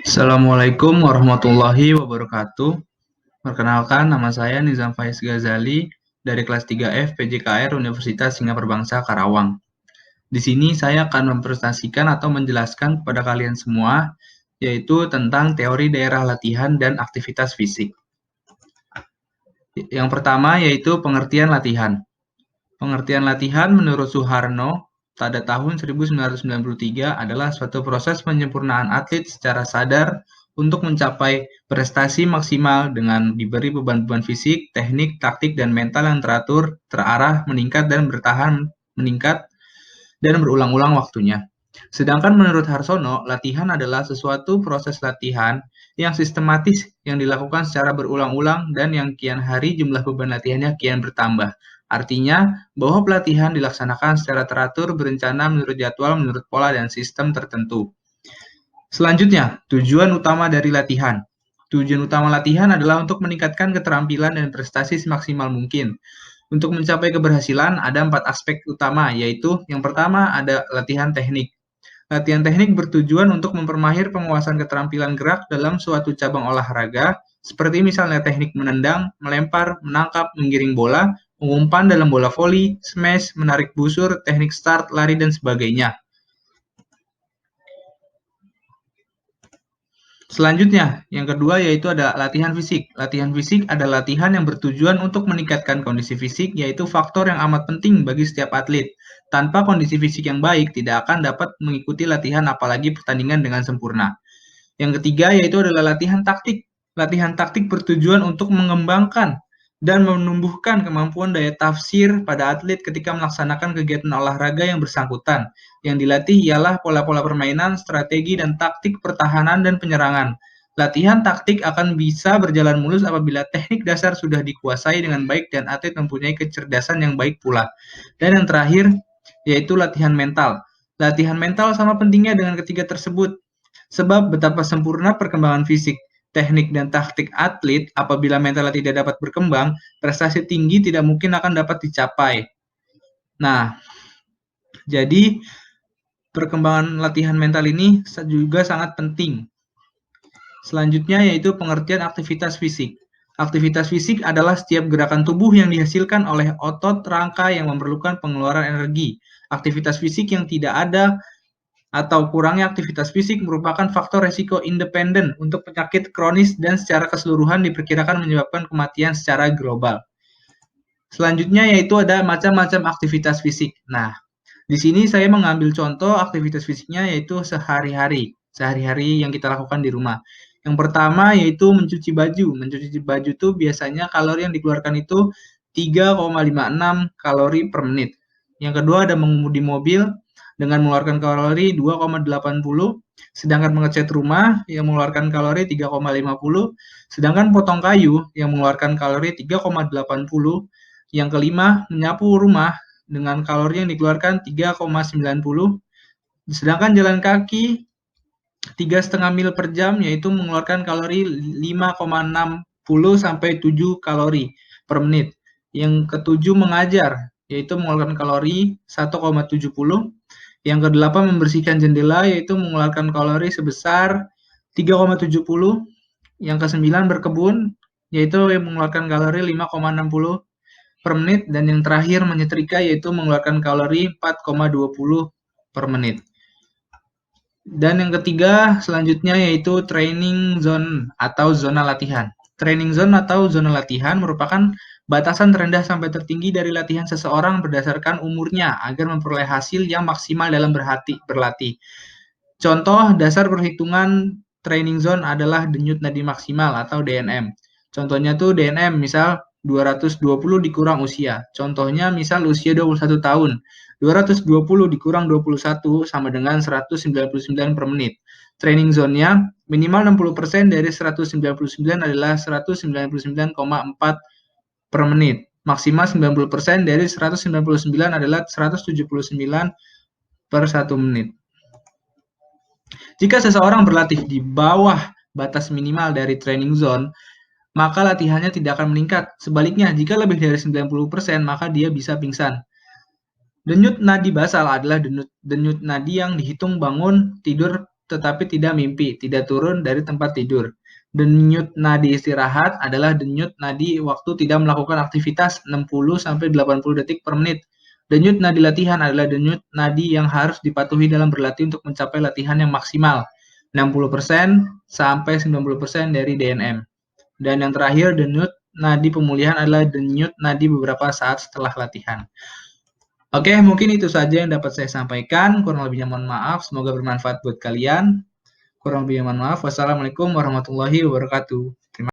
Assalamualaikum warahmatullahi wabarakatuh. Perkenalkan, nama saya Nizam Faiz Ghazali dari kelas 3F PJKR Universitas Singapura Bangsa Karawang. Di sini saya akan mempresentasikan atau menjelaskan kepada kalian semua, yaitu tentang teori daerah latihan dan aktivitas fisik. Yang pertama yaitu pengertian latihan. Pengertian latihan menurut Soeharno pada tahun 1993 adalah suatu proses penyempurnaan atlet secara sadar untuk mencapai prestasi maksimal dengan diberi beban-beban fisik, teknik, taktik, dan mental yang teratur, terarah, meningkat, dan bertahan meningkat dan berulang-ulang waktunya. Sedangkan menurut Harsono, latihan adalah sesuatu proses latihan yang sistematis yang dilakukan secara berulang-ulang dan yang kian hari jumlah beban latihannya kian bertambah. Artinya, bahwa pelatihan dilaksanakan secara teratur, berencana menurut jadwal, menurut pola dan sistem tertentu. Selanjutnya, tujuan utama dari latihan. Tujuan utama latihan adalah untuk meningkatkan keterampilan dan prestasi semaksimal mungkin. Untuk mencapai keberhasilan, ada 4 aspek utama, yaitu yang pertama ada latihan teknik. Latihan teknik bertujuan untuk mempermahir penguasaan keterampilan gerak dalam suatu cabang olahraga, seperti misalnya teknik menendang, melempar, menangkap, menggiring bola, mengumpan dalam bola voli, smash, menarik busur, teknik start, lari, dan sebagainya. Selanjutnya, yang kedua yaitu ada latihan fisik. Latihan fisik adalah latihan yang bertujuan untuk meningkatkan kondisi fisik, yaitu faktor yang amat penting bagi setiap atlet. Tanpa kondisi fisik yang baik, tidak akan dapat mengikuti latihan apalagi pertandingan dengan sempurna. Yang ketiga yaitu adalah latihan taktik. Latihan taktik bertujuan untuk mengembangkan dan menumbuhkan kemampuan daya tafsir pada atlet ketika melaksanakan kegiatan olahraga yang bersangkutan. Yang dilatih ialah pola-pola permainan, strategi, dan taktik pertahanan dan penyerangan. Latihan taktik akan bisa berjalan mulus apabila teknik dasar sudah dikuasai dengan baik dan atlet mempunyai kecerdasan yang baik pula. Dan yang terakhir, yaitu latihan mental. Latihan mental sama pentingnya dengan ketiga tersebut. Sebab betapa sempurna perkembangan fisik, teknik, dan taktik atlet apabila mentalnya tidak dapat berkembang, prestasi tinggi tidak mungkin akan dapat dicapai. Nah, jadi perkembangan latihan mental ini juga sangat penting. Selanjutnya yaitu pengertian aktivitas fisik. Aktivitas fisik adalah setiap gerakan tubuh yang dihasilkan oleh otot rangka yang memerlukan pengeluaran energi. Aktivitas fisik yang tidak ada atau kurangnya aktivitas fisik merupakan faktor resiko independen untuk penyakit kronis dan secara keseluruhan diperkirakan menyebabkan kematian secara global. Selanjutnya yaitu ada macam-macam aktivitas fisik. Nah, di sini saya mengambil contoh aktivitas fisiknya yaitu sehari-hari yang kita lakukan di rumah. Yang pertama yaitu mencuci baju. Mencuci baju itu biasanya kalori yang dikeluarkan itu 3,56 kalori per menit. Yang kedua ada mengemudi mobil dengan mengeluarkan kalori 2,80, sedangkan mengecat rumah yang mengeluarkan kalori 3,50, sedangkan potong kayu yang mengeluarkan kalori 3,80. Yang kelima, menyapu rumah dengan kalori yang dikeluarkan 3,90, sedangkan jalan kaki 3,5 mil per jam yaitu mengeluarkan kalori 5,60 sampai 7 kalori per menit. Yang ketujuh mengajar yaitu mengeluarkan kalori 1,70. Yang kedelapan membersihkan jendela yaitu mengeluarkan kalori sebesar 3,70. Yang kesembilan berkebun yaitu mengeluarkan kalori 5,60 per menit, dan yang terakhir menyetrika yaitu mengeluarkan kalori 4,20 per menit. Dan yang ketiga selanjutnya yaitu training zone atau zona latihan. Training zone atau zona latihan merupakan batasan terendah sampai tertinggi dari latihan seseorang berdasarkan umurnya agar memperoleh hasil yang maksimal dalam berlatih. Contoh dasar perhitungan training zone adalah denyut nadi maksimal atau DNM. Contohnya tuh DNM misal 220 dikurang usia. Contohnya misal usia 21 tahun. 220 dikurang 21 sama dengan 199 per menit. Training zone-nya minimal 60% dari 199 adalah 199,4 per menit. Maksimal 90% dari 199 adalah 179 per 1 menit. Jika seseorang berlatih di bawah batas minimal dari training zone, maka latihannya tidak akan meningkat. Sebaliknya, jika lebih dari 90%, maka dia bisa pingsan. Denyut nadi basal adalah denyut nadi yang dihitung bangun tidur tetapi tidak mimpi, tidak turun dari tempat tidur. Denyut nadi istirahat adalah denyut nadi waktu tidak melakukan aktivitas 60-80 detik per menit. Denyut nadi latihan adalah denyut nadi yang harus dipatuhi dalam berlatih untuk mencapai latihan yang maksimal, 60% sampai 90% dari DNM. Dan yang terakhir, denyut nadi pemulihan adalah denyut nadi beberapa saat setelah latihan. Oke, mungkin itu saja yang dapat saya sampaikan. Kurang lebihnya mohon maaf. Semoga bermanfaat buat kalian. Kurang lebihnya mohon maaf. Wassalamualaikum warahmatullahi wabarakatuh. Terima kasih.